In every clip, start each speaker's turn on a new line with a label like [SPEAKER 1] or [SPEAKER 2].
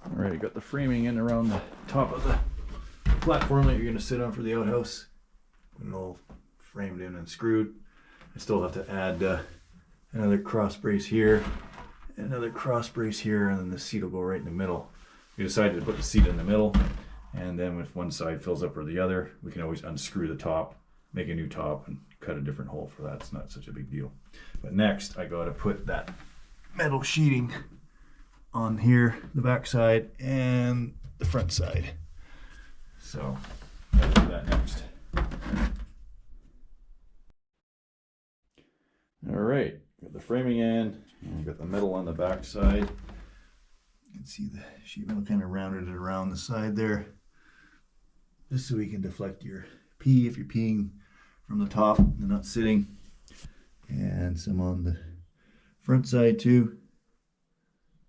[SPEAKER 1] All right, got the framing in around the top of the platform that you're going to sit on for the outhouse. And all framed in and screwed. I still have to add another cross brace here, another cross brace here, and then the seat will go right in the middle. We decided to put the seat in the middle, and then if one side fills up or the other, we can always unscrew the top, make a new top, and cut a different hole for that. It's not such a big deal. But next, I got to put that metal sheeting on here, the back side and the front side. So I'll do that next. All right, got the framing in, and got the metal on the back side. You can see the sheet metal kind of rounded it around the side there, just so we can deflect your pee if you're peeing from the top and not sitting, and some on the front side too,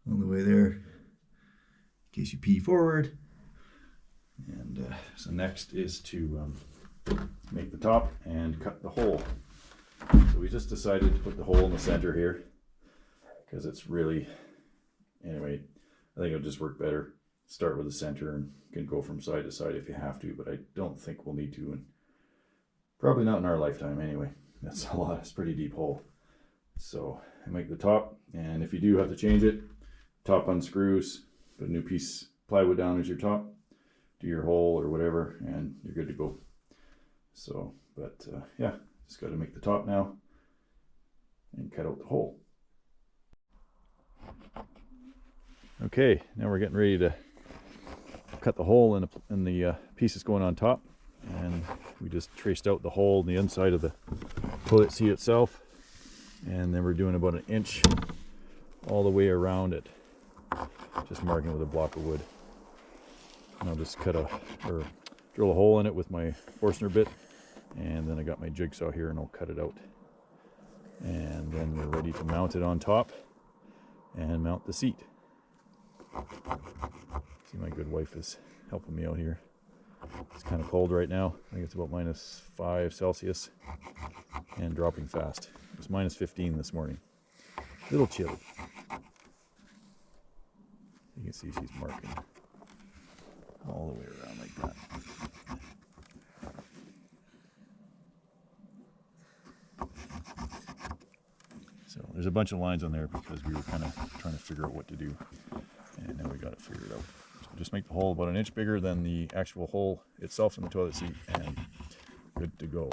[SPEAKER 1] on the way there, in case you pee forward. And so next is to make the top and cut the hole. So we just decided to put the hole in the center here because it's really, anyway, I think it'll just work better. Start with the center and can go from side to side if you have to, but I don't think we'll need to, and probably not in our lifetime anyway. That's a lot, it's a pretty deep hole. So I make the top, and if you do have to change it, top unscrews, put a new piece of plywood down as your top, do your hole or whatever, and you're good to go. So, but yeah, just got to make the top now and cut out the hole. Okay, now we're getting ready to cut the hole in the pieces going on top, and we just traced out the hole in the inside of the toilet seat itself, and then we're doing about 1 inch all the way around it, just marking with a block of wood. And I'll just drill a hole in it with my Forstner bit, and then I got my jigsaw here and I'll cut it out. And then we're ready to mount it on top and mount the seat. See, my good wife is helping me out here. It's kind of cold right now. I think it's about -5 Celsius and dropping fast. It was -15 this morning. A little chilly. You can see she's marking all the way around like that. So there's a bunch of lines on there because we were kind of trying to figure out what to do, and now we got it figured out. So just make the hole about 1 inch bigger than the actual hole itself in the toilet seat, and good to go.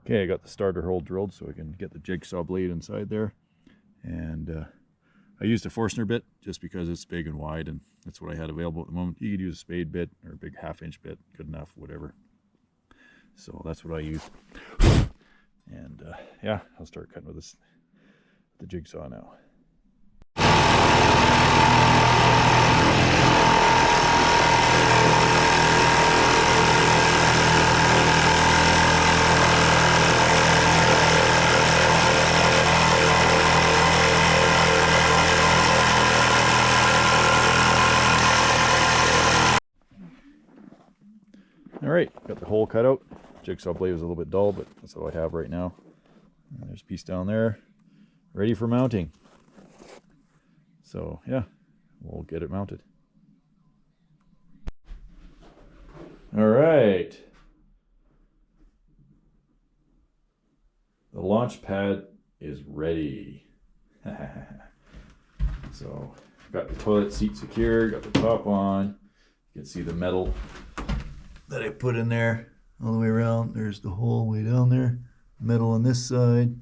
[SPEAKER 1] Okay, I got the starter hole drilled so I can get the jigsaw blade inside there, and I used a Forstner bit just because it's big and wide, and that's what I had available at the moment. You could use a spade bit or a big 1/2 inch bit, good enough, whatever. So that's what I used. And yeah, I'll start cutting with the jigsaw now. All right, got the hole cut out. Jigsaw blade was a little bit dull, but that's all I have right now. And there's a piece down there, ready for mounting. So yeah, we'll get it mounted. All right. The launch pad is ready. So got the toilet seat secure, got the top on. You can see the metal that I put in there all the way around. There's the hole way down there, metal on this side,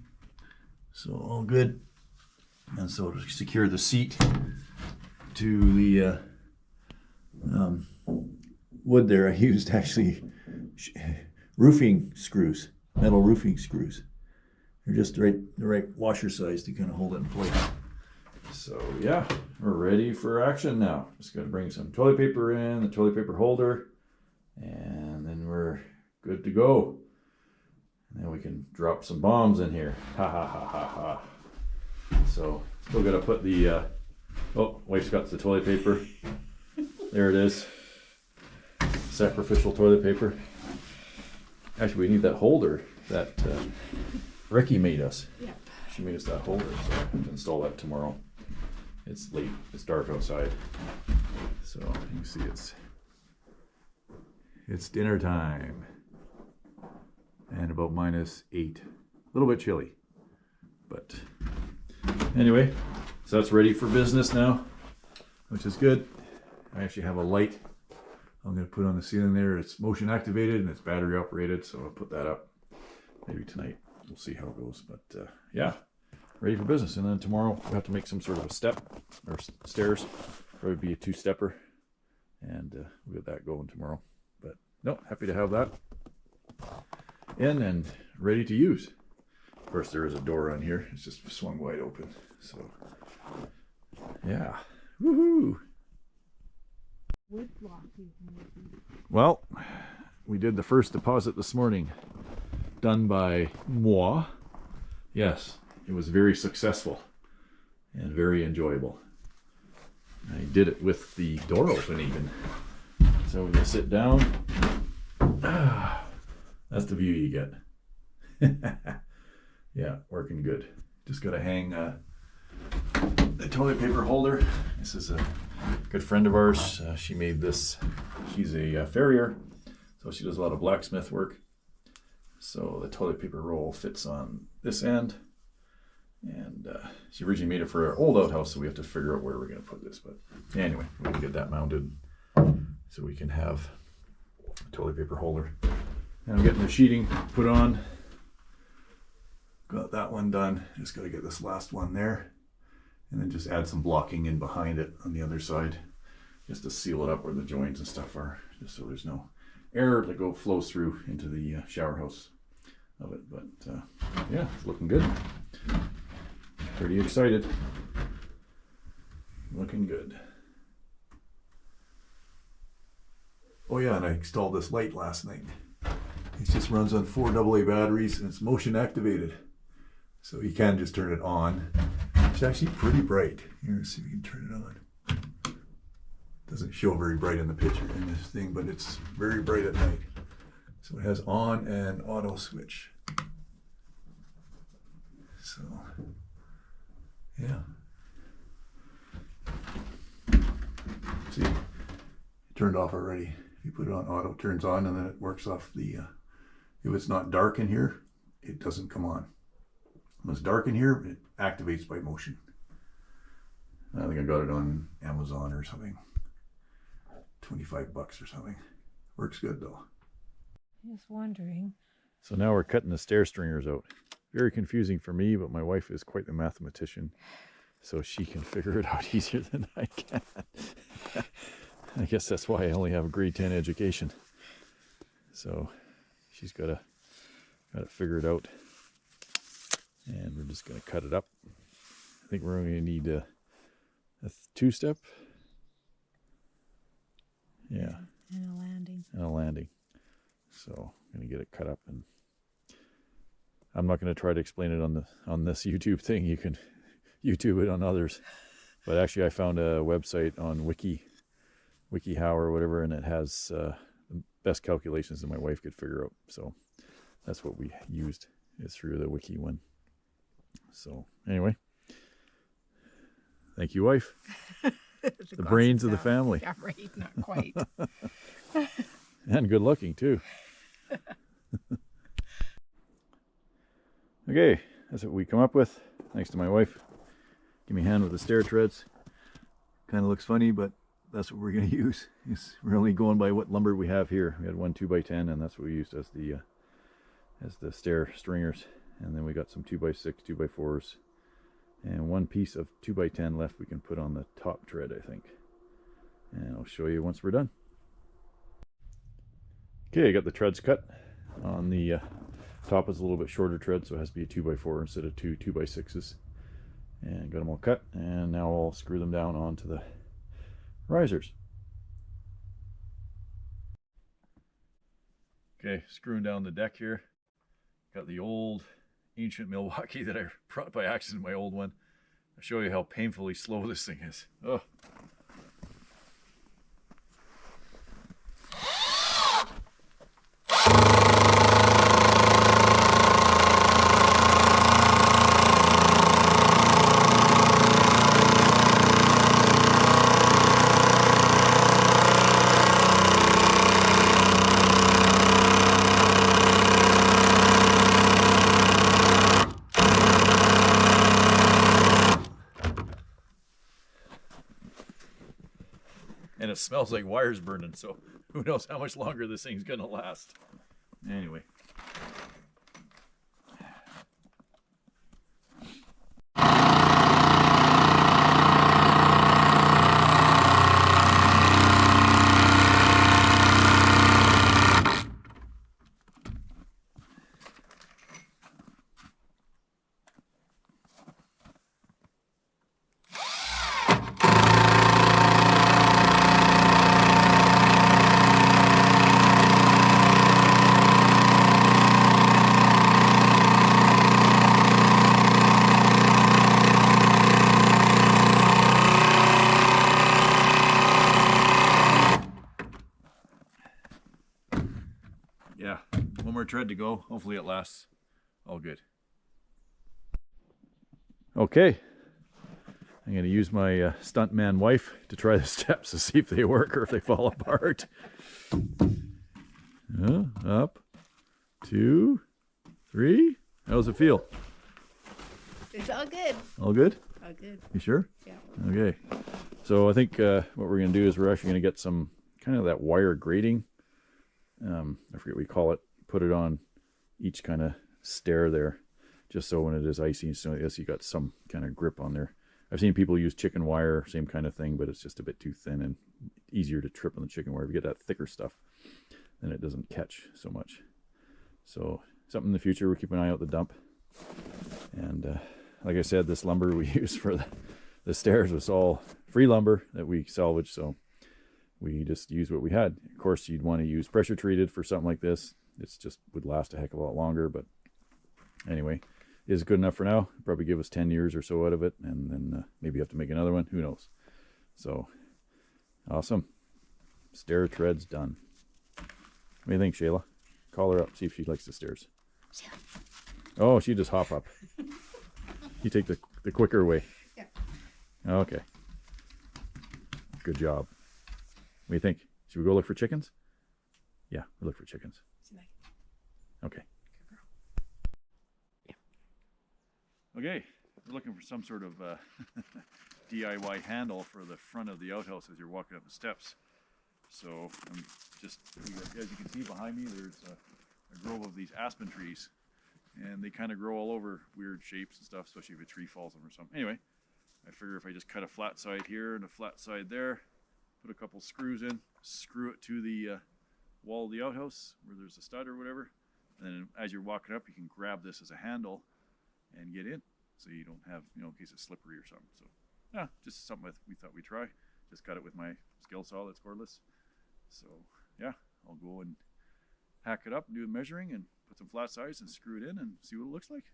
[SPEAKER 1] so all good. And so to secure the seat to the wood there, I used actually roofing screws, metal roofing screws. They're just the right washer size to kind of hold it in place. So yeah, we're ready for action now. Just got to bring some toilet paper in, the toilet paper holder, and then we're good to go. And then we can drop some bombs in here. Ha ha ha ha ha. So still got to put the oh, wife's got the toilet paper. There it is. Sacrificial toilet paper. Actually, we need that holder that Ricky made us.
[SPEAKER 2] Yep.
[SPEAKER 1] She made us that holder, so I have to install that tomorrow. It's late. It's dark outside. So you can see it's dinner time. And about -8. A little bit chilly. But anyway, so that's ready for business now, which is good. I actually have a light I'm going to put on the ceiling there. It's motion activated and it's battery operated, so I'll put that up maybe tonight. We'll see how it goes. But yeah, ready for business. And then tomorrow we have to make some sort of a step or stairs. Probably be a 2-stepper. And we'll get that going tomorrow. But no, happy to have that in and ready to use. Of course, there is a door on here. It's just swung wide open. So yeah, woohoo! Well, we did the first deposit this morning, done by moi. Yes, it was very successful and very enjoyable. I did it with the door open even. So we're gonna sit down. That's the view you get. Yeah, working good. Just gotta hang the toilet paper holder. This is a good friend of ours. She made this. She's a farrier, so she does a lot of blacksmith work. So the toilet paper roll fits on this end. And she originally made it for our old outhouse, so we have to figure out where we're going to put this. But anyway, we can get that mounted so we can have a toilet paper holder. And I'm getting the sheeting put on. Got that one done. Just got to get this last one there. And then just add some blocking in behind it on the other side, just to seal it up where the joints and stuff are, just so there's no air that flows through into the shower house of it. But yeah, it's looking good. Pretty excited. Looking good. Oh yeah, and I installed this light last night. It just runs on 4 AA batteries and it's motion activated. So you can just turn it on. It's actually pretty bright. Here, let's see if we can turn it on. Doesn't show very bright in the picture in this thing, but it's very bright at night. So it has on and auto switch. So, yeah. See, it turned off already. If you put it on auto, it turns on and then it works off the, if it's not dark in here, it doesn't come on. When it's dark in here, it activates by motion. I think I got it on Amazon or something. $25 or something. Works good though.
[SPEAKER 2] Just wondering.
[SPEAKER 1] So now we're cutting the stair stringers out. Very confusing for me, but my wife is quite the mathematician, so she can figure it out easier than I can. I guess that's why I only have a grade 10 education. So she's got to figure it out. And we're just going to cut it up. I think we're only going to need a 2-step. Yeah.
[SPEAKER 2] And a landing.
[SPEAKER 1] And a landing. So I'm going to get it cut up, and I'm not going to try to explain it on this YouTube thing. You can YouTube it on others. But actually I found a website on WikiHow or whatever, and it has the best calculations that my wife could figure out. So that's what we used, is through the wiki one. So anyway, thank you, wife. The brains of the family.
[SPEAKER 2] Yeah, right, not quite.
[SPEAKER 1] And good looking too. Okay, that's what we come up with. Thanks to my wife. Give me a hand with the stair treads. Kind of looks funny, but that's what we're going to use. We're only going by what lumber we have here. We had one 2x10, and that's what we used as the stair stringers. And then we got some 2x6, 2x4s, and one piece of 2x10 left we can put on the top tread, I think. And I'll show you once we're done. Okay, I got the treads cut. On the top is a little bit shorter tread, so it has to be a 2x4 instead of two 2x6s. And got them all cut, and now I'll screw them down onto the risers. Okay, screwing down the deck here. Got the old ancient Milwaukee that I brought by accident, my old one. I'll show you how painfully slow this thing is. Oh. And it smells like wires burning, so who knows how much longer this thing's gonna last. Anyway. Yeah, one more tread to go. Hopefully it lasts. All good. Okay. I'm going to use my stuntman wife to try the steps to see if they work or if they fall apart. Up, 2, 3. How's it feel?
[SPEAKER 3] It's all good.
[SPEAKER 1] All good?
[SPEAKER 3] All good.
[SPEAKER 1] You sure?
[SPEAKER 3] Yeah.
[SPEAKER 1] Okay. So I think what we're going to do is we're actually going to get some kind of that wire grating. I forget what we call it. Put it on each kind of stair there, just so when it is icy and snow, you got some kind of grip on there. I've seen people use chicken wire, same kind of thing, but it's just a bit too thin and easier to trip on the chicken wire. If you get that thicker stuff, then it doesn't catch so much. So something in the future, we'll keep an eye out the dump. And like I said, this lumber we use for the stairs was all free lumber that we salvaged, so we just used what we had. Of course, you'd want to use pressure treated for something like this. It's just would last a heck of a lot longer, but anyway, it is good enough for now. Probably give us 10 years or so out of it, and then maybe you have to make another one. Who knows? So, awesome. Stair treads done. What do you think, Shayla? Call her up, see if she likes the stairs. Oh, she just hop up. You take the quicker way.
[SPEAKER 3] Yeah.
[SPEAKER 1] Okay. Good job. What do you think? Should we go look for chickens? Yeah, we'll look for chickens. Okay. Okay, we're looking for some sort of DIY handle for the front of the outhouse as you're walking up the steps. So I'm just, as you can see behind me, there's a grove of these aspen trees, and they kind of grow all over weird shapes and stuff, especially if a tree falls on them or something. Anyway, I figure if I just cut a flat side here and a flat side there, put a couple screws in, screw it to the wall of the outhouse where there's a stud or whatever, and then as you're walking up, you can grab this as a handle and get in, so you don't have, in case it's slippery or something. So, yeah, just something we thought we'd try. Just cut it with my skill saw that's cordless. So, yeah, I'll go and hack it up and do the measuring and put some flat sides and screw it in and see what it looks like.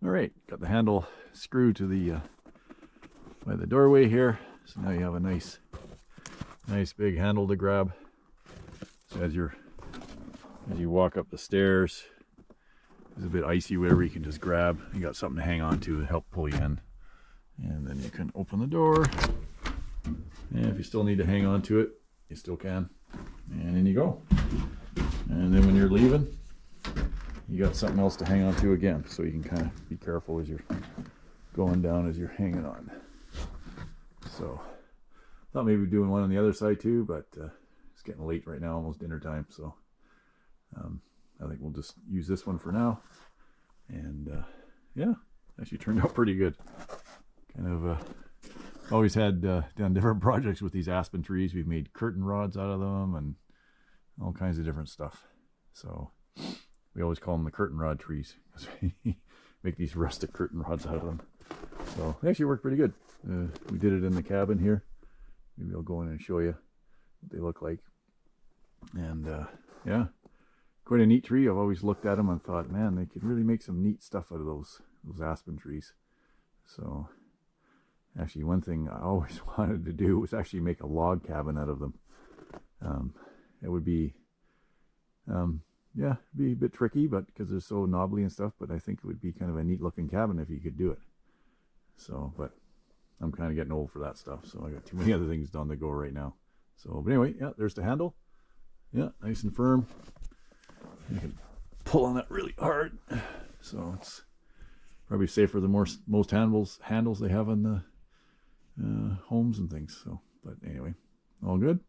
[SPEAKER 1] All right, got the handle screwed to the by the doorway here. So now you have a nice big handle to grab. So as you walk up the stairs, it's a bit icy, whatever, you can just grab. You got something to hang on to help pull you in. And then you can open the door. And if you still need to hang on to it, you still can. And in you go. And then when you're leaving, you got something else to hang on to again. So you can kind of be careful as you're going down as you're hanging on. So, thought maybe doing one on the other side too, but it's getting late right now, almost dinner time. So, I think we'll just use this one for now. And yeah, actually turned out pretty good. Kind of always had done different projects with these aspen trees. We've made curtain rods out of them and all kinds of different stuff. So we always call them the curtain rod trees because we make these rustic curtain rods out of them. So they actually work pretty good. We did it in the cabin here. Maybe I'll go in and show you what they look like. And yeah, quite a neat tree. I've always looked at them and thought, man, they could really make some neat stuff out of those aspen trees. So actually, one thing I always wanted to do was actually make a log cabin out of them. It would be, yeah, be a bit tricky, but because they're so knobbly and stuff, but I think it would be kind of a neat looking cabin if you could do it. So, but I'm kind of getting old for that stuff, so I got too many other things on the go right now. So, but anyway, yeah, there's the handle. Yeah, nice and firm. You can pull on that really hard, so it's probably safer than most handles they have on homes and things. So, but anyway, all good.